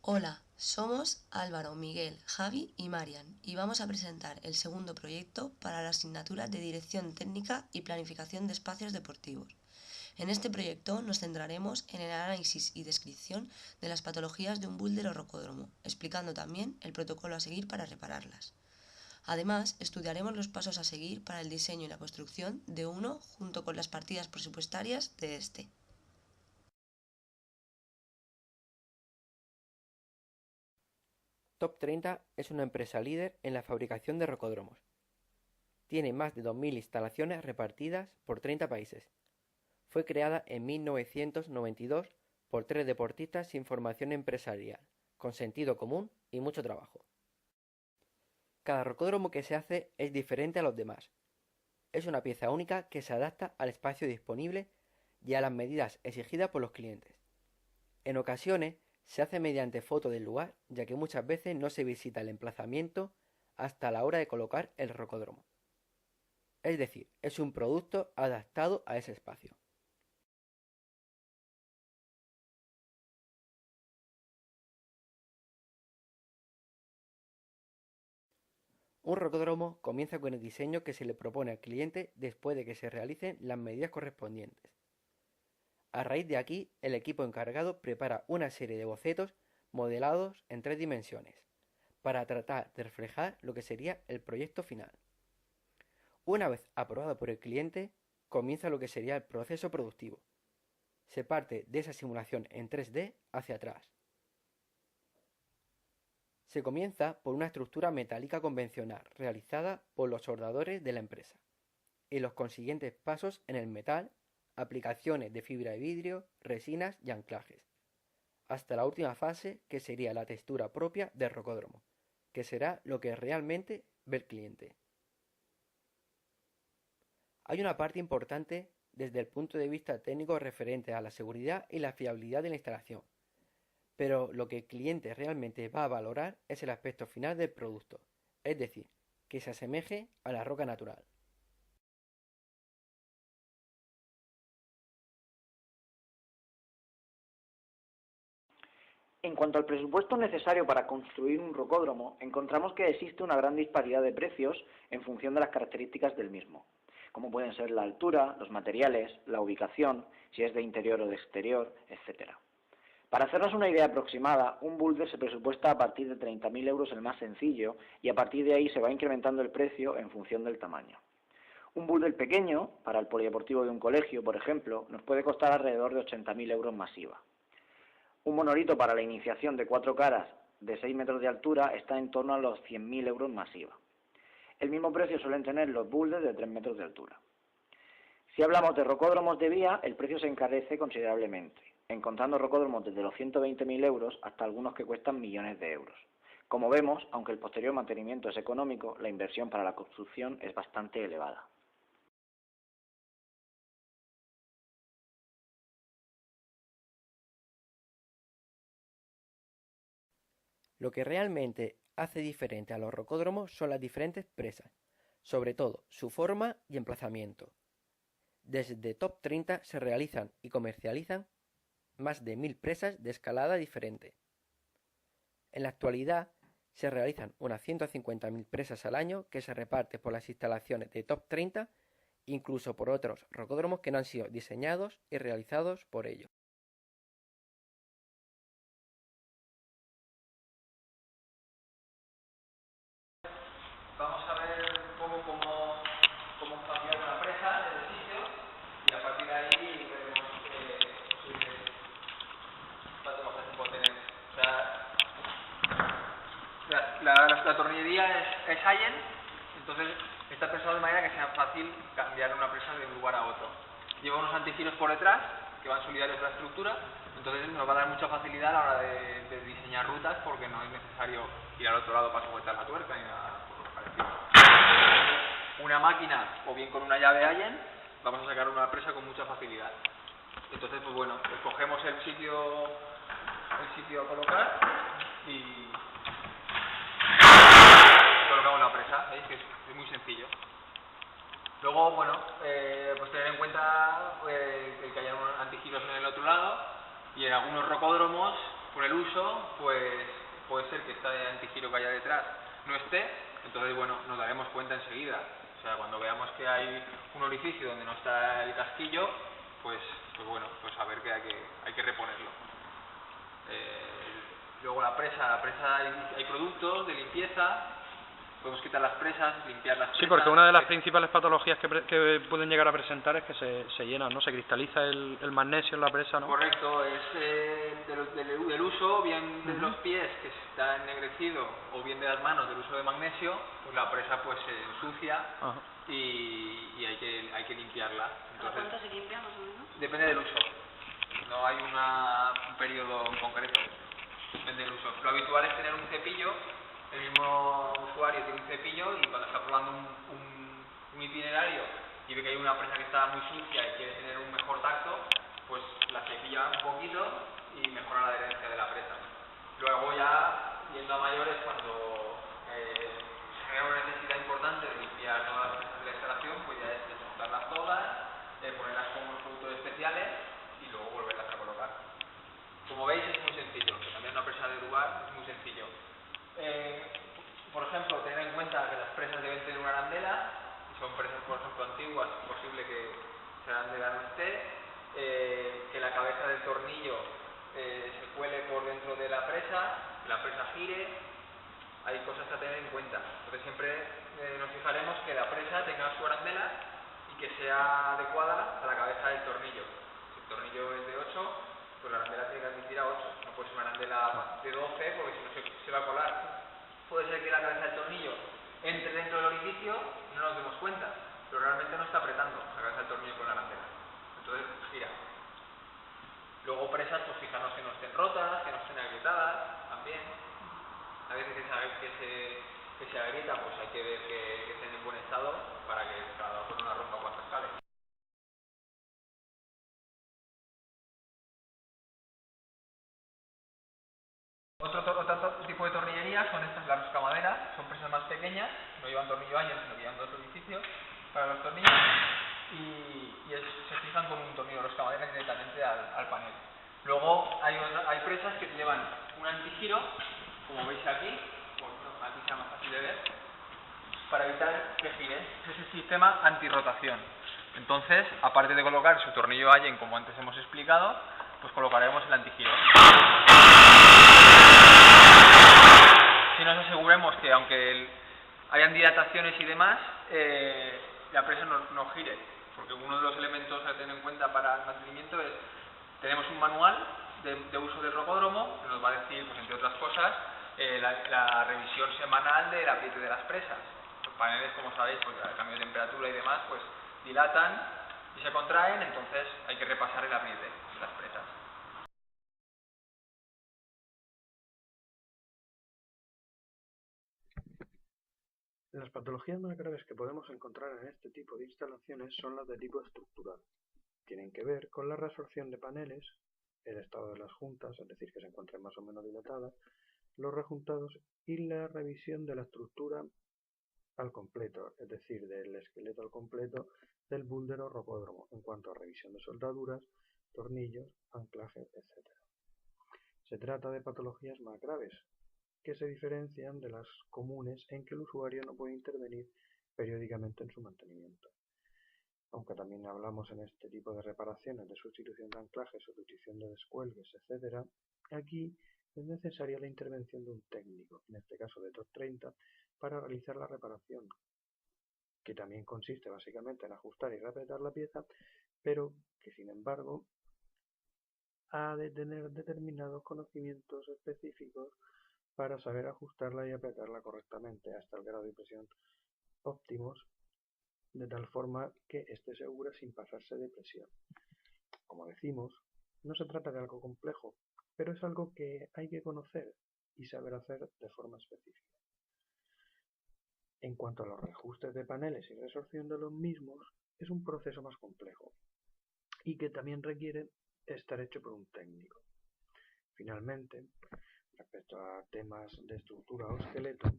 Hola, somos Álvaro, Miguel, Javi y Marian y vamos a presentar el segundo proyecto para la asignatura de Dirección Técnica y Planificación de Espacios Deportivos. En este proyecto nos centraremos en el análisis y descripción de las patologías de un boulder o rocódromo, explicando también el protocolo a seguir para repararlas. Además, estudiaremos los pasos a seguir para el diseño y la construcción de uno junto con las partidas presupuestarias de este. Top 30 es una empresa líder en la fabricación de rocódromos. Tiene más de 2.000 instalaciones repartidas por 30 países. Fue creada en 1992 por 3 deportistas sin formación empresarial, con sentido común y mucho trabajo. Cada rocódromo que se hace es diferente a los demás. Es una pieza única que se adapta al espacio disponible y a las medidas exigidas por los clientes. En ocasiones se hace mediante foto del lugar, ya que muchas veces no se visita el emplazamiento hasta la hora de colocar el rocódromo. Es decir, es un producto adaptado a ese espacio. Un rocódromo comienza con el diseño que se le propone al cliente después de que se realicen las medidas correspondientes. A raíz de aquí, el equipo encargado prepara una serie de bocetos modelados en 3 dimensiones, para tratar de reflejar lo que sería el proyecto final. Una vez aprobado por el cliente, comienza lo que sería el proceso productivo. Se parte de esa simulación en 3D hacia atrás. Se comienza por una estructura metálica convencional realizada por los soldadores de la empresa y los consiguientes pasos en el metal, aplicaciones de fibra de vidrio, resinas y anclajes, hasta la última fase que sería la textura propia del rocódromo, que será lo que realmente ve el cliente. Hay una parte importante desde el punto de vista técnico referente a la seguridad y la fiabilidad de la instalación, pero lo que el cliente realmente va a valorar es el aspecto final del producto, es decir, que se asemeje a la roca natural. En cuanto al presupuesto necesario para construir un rocódromo, encontramos que existe una gran disparidad de precios en función de las características del mismo, como pueden ser la altura, los materiales, la ubicación, si es de interior o de exterior, etc. Para hacernos una idea aproximada, un boulder se presupuesta a partir de 30.000 euros el más sencillo y a partir de ahí se va incrementando el precio en función del tamaño. Un boulder pequeño, para el polideportivo de un colegio, por ejemplo, nos puede costar alrededor de 80.000 euros más IVA. Un monolito para la iniciación de 4 caras de 6 metros de altura está en torno a los 100.000 euros más IVA. El mismo precio suelen tener los boulders de 3 metros de altura. Si hablamos de rocódromos de vía, el precio se encarece considerablemente, encontrando rocódromos desde los 120.000 euros hasta algunos que cuestan millones de euros. Como vemos, aunque el posterior mantenimiento es económico, la inversión para la construcción es bastante elevada. Lo que realmente hace diferente a los rocódromos son las diferentes presas, sobre todo su forma y emplazamiento. Desde Top 30 se realizan y comercializan más de 1.000 presas de escalada diferente. En la actualidad se realizan unas 150.000 presas al año que se reparten por las instalaciones de Top 30, incluso por otros rocódromos que no han sido diseñados y realizados por ellos. Vamos a ver un poco cómo cambiar una presa en el sitio y a partir de ahí veremos cuánto más tiempo tener. O sea, la tornillería es Allen, entonces está pensado de manera que sea fácil cambiar una presa de un lugar a otro. Lleva unos antigiros por detrás que van solidarios a la estructura, entonces nos va a dar mucha facilidad a la hora de diseñar rutas porque no es necesario ir al otro lado para sujetar la tuerca ni nada parecido. Una máquina o bien con una llave Allen vamos a sacar una presa con mucha facilidad. Entonces pues bueno, escogemos el sitio a colocar y colocamos la presa, ¿veis? Que es muy sencillo. Luego, bueno, pues tener en cuenta que haya unos antigiros en el otro lado y en algunos rocódromos por el uso, pues puede ser que este antigiro que haya detrás no esté, entonces bueno, nos daremos cuenta enseguida. O sea, cuando veamos que hay un orificio donde no está el casquillo, pues bueno, pues saber que hay que reponerlo. Luego la presa hay productos de limpieza, podemos quitar las presas, limpiar las presas. Sí, porque una de las principales patologías que pueden llegar a presentar es que se llenan, ¿no? Se cristaliza el magnesio en la presa, ¿no? Correcto, es del uso, bien de los pies, que está ennegrecido, o bien de las manos, del uso de magnesio, pues la presa pues se ensucia. Ajá. Y hay que limpiarla. ¿Cada cuánto se limpia más o menos? Depende del uso. No hay un periodo en concreto. Depende del uso. Lo habitual es tener un cepillo. El mismo usuario tiene un cepillo y cuando está probando un itinerario y ve que hay una presa que está muy sucia y quiere tener un mejor tacto, pues la cepilla un poquito y mejora la adherencia de la presa. Luego ya, yendo a mayores, cuando genera una necesidad importante de limpiar todas las presas de la instalación, pues ya es desmontarlas todas, ponerlas con unos productos especiales y luego volverlas a colocar. Como veis es muy sencillo, que también una presa de lugar es muy sencillo. Por ejemplo, tener en cuenta que las presas deben tener una arandela, si son presas por ejemplo antiguas, es posible que esa arandela no esté, que la cabeza del tornillo se cuele por dentro de la presa, que la presa gire. Hay cosas a tener en cuenta. Entonces siempre nos fijaremos que la presa tenga su arandela y que sea adecuada a la cabeza del tornillo. Si el tornillo es de 8, pues la arandela tiene que admitir a 8. No puede ser una arandela de 12 porque si no se va a colar. Puede ser que la cabeza del tornillo entre dentro del orificio y no nos demos cuenta, pero realmente no está apretando la cabeza del tornillo con la arandela. Entonces gira. Luego presas, pues fijarnos que no estén rotas, que no estén agrietadas también. A veces que se agrieta, pues hay que ver que estén en buen estado para que cada uno no la rompa cuando escale. Otro tipo de tornillería son estas, las roscamaderas, son presas más pequeñas, no llevan tornillo año, sino que llevan dos orificios para los tornillos se fijan con un tornillo de roscamadera directamente al panel. Luego hay presas que llevan un antigiro, como veis aquí, aquí sea más fácil de ver, para evitar que gire. Es el sistema antirrotación. Entonces, aparte de colocar su tornillo Allen, como antes hemos explicado, pues colocaremos el antigiro. Si nos aseguremos que aunque hayan dilataciones y demás, la presa no gire, porque uno de los elementos a tener en cuenta para el mantenimiento es, tenemos un manual de uso del rocódromo que nos va a decir, pues entre otras cosas, la revisión semanal del apriete de las presas. Los paneles, como sabéis, pues al cambio de temperatura y demás, pues dilatan y se contraen, entonces hay que repasar el apriete de las presas. Las patologías más graves que podemos encontrar en este tipo de instalaciones son las de tipo estructural. Tienen que ver con la reabsorción de paneles, el estado de las juntas, es decir, que se encuentren más o menos dilatadas, los rejuntados y la revisión de la estructura al completo, es decir, del esqueleto al completo del búlder o rocódromo, en cuanto a revisión de soldaduras, tornillos, anclaje, etc. Se trata de patologías más graves, que se diferencian de las comunes en que el usuario no puede intervenir periódicamente en su mantenimiento. Aunque también hablamos en este tipo de reparaciones de sustitución de anclajes, sustitución de descuelgues, etc., aquí es necesaria la intervención de un técnico, en este caso de TOC 30, para realizar la reparación, que también consiste básicamente en ajustar y reapretar la pieza, pero que sin embargo ha de tener determinados conocimientos específicos para saber ajustarla y apretarla correctamente hasta el grado de presión óptimos, de tal forma que esté segura sin pasarse de presión. Como decimos, no se trata de algo complejo, pero es algo que hay que conocer y saber hacer de forma específica. En cuanto a los reajustes de paneles y resorción de los mismos, es un proceso más complejo y que también requiere estar hecho por un técnico. Finalmente, respecto a temas de estructura o esqueleto,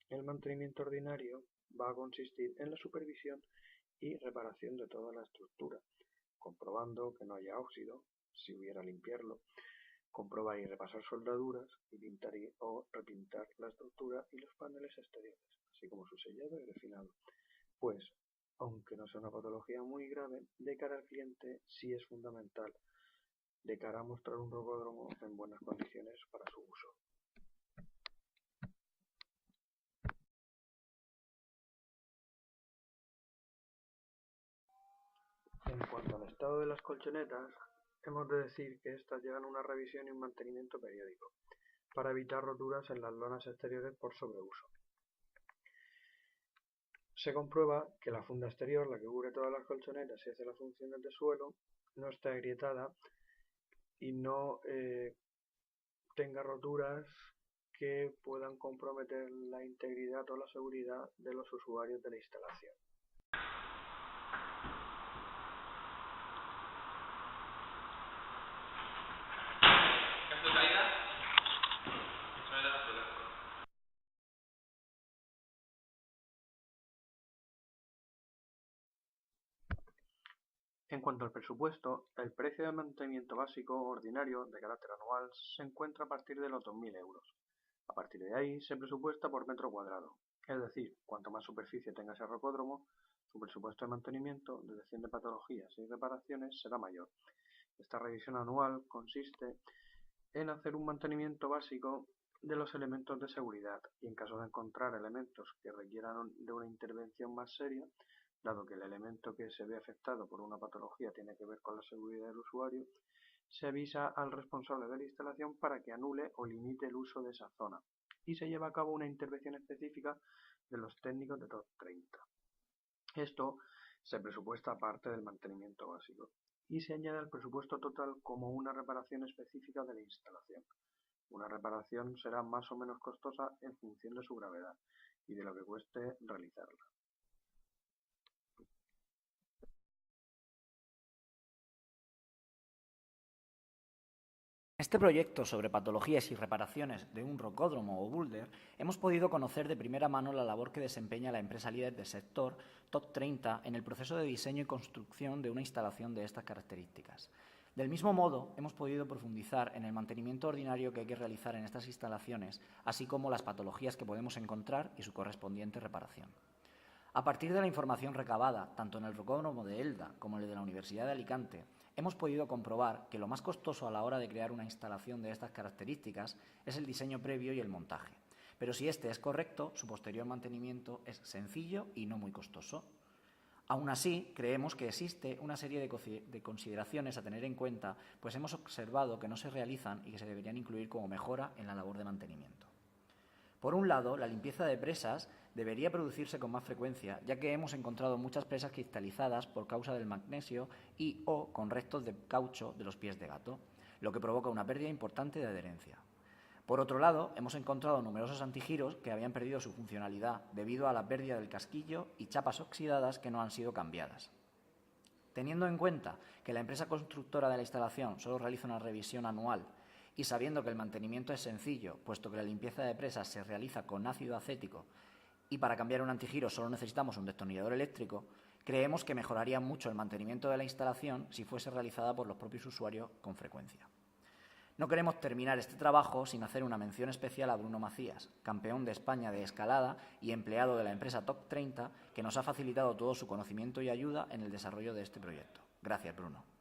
el mantenimiento ordinario va a consistir en la supervisión y reparación de toda la estructura, comprobando que no haya óxido, si hubiera limpiarlo, comprobar y repasar soldaduras y pintar o repintar la estructura y los paneles exteriores, así como su sellado y refinado. Pues, aunque no sea una patología muy grave, de cara al cliente sí es fundamental, de cara a mostrar un rocódromo en buenas condiciones para su uso. En cuanto al estado de las colchonetas, hemos de decir que estas llevan una revisión y un mantenimiento periódico, para evitar roturas en las lonas exteriores por sobreuso. Se comprueba que la funda exterior, la que cubre todas las colchonetas y hace las funciones de suelo, no está agrietada y no tenga roturas que puedan comprometer la integridad o la seguridad de los usuarios de la instalación. En cuanto al presupuesto, el precio de mantenimiento básico ordinario de carácter anual se encuentra a partir de los 2.000 euros. A partir de ahí se presupuesta por metro cuadrado, es decir, cuanto más superficie tenga ese rocódromo, su presupuesto de mantenimiento, detección de patologías y reparaciones será mayor. Esta revisión anual consiste en hacer un mantenimiento básico de los elementos de seguridad y en caso de encontrar elementos que requieran de una intervención más seria, dado que el elemento que se ve afectado por una patología tiene que ver con la seguridad del usuario, se avisa al responsable de la instalación para que anule o limite el uso de esa zona y se lleva a cabo una intervención específica de los técnicos de TOC 30. Esto se presupuesta aparte del mantenimiento básico y se añade al presupuesto total como una reparación específica de la instalación. Una reparación será más o menos costosa en función de su gravedad y de lo que cueste realizarla. En este proyecto sobre patologías y reparaciones de un rocódromo o boulder, hemos podido conocer de primera mano la labor que desempeña la empresa líder del sector, TOC 30, en el proceso de diseño y construcción de una instalación de estas características. Del mismo modo, hemos podido profundizar en el mantenimiento ordinario que hay que realizar en estas instalaciones, así como las patologías que podemos encontrar y su correspondiente reparación. A partir de la información recabada, tanto en el rocódromo de Elda como en el de la Universidad de Alicante, hemos podido comprobar que lo más costoso a la hora de crear una instalación de estas características es el diseño previo y el montaje. Pero si este es correcto, su posterior mantenimiento es sencillo y no muy costoso. Aún así, creemos que existe una serie de consideraciones a tener en cuenta, pues hemos observado que no se realizan y que se deberían incluir como mejora en la labor de mantenimiento. Por un lado, la limpieza de presas debería producirse con más frecuencia, ya que hemos encontrado muchas presas cristalizadas por causa del magnesio y o con restos de caucho de los pies de gato, lo que provoca una pérdida importante de adherencia. Por otro lado, hemos encontrado numerosos antigiros que habían perdido su funcionalidad debido a la pérdida del casquillo y chapas oxidadas que no han sido cambiadas. Teniendo en cuenta que la empresa constructora de la instalación solo realiza una revisión anual y sabiendo que el mantenimiento es sencillo, puesto que la limpieza de presas se realiza con ácido acético y para cambiar un antigiro solo necesitamos un destornillador eléctrico, creemos que mejoraría mucho el mantenimiento de la instalación si fuese realizada por los propios usuarios con frecuencia. No queremos terminar este trabajo sin hacer una mención especial a Bruno Macías, campeón de España de escalada y empleado de la empresa TOC 30, que nos ha facilitado todo su conocimiento y ayuda en el desarrollo de este proyecto. Gracias, Bruno.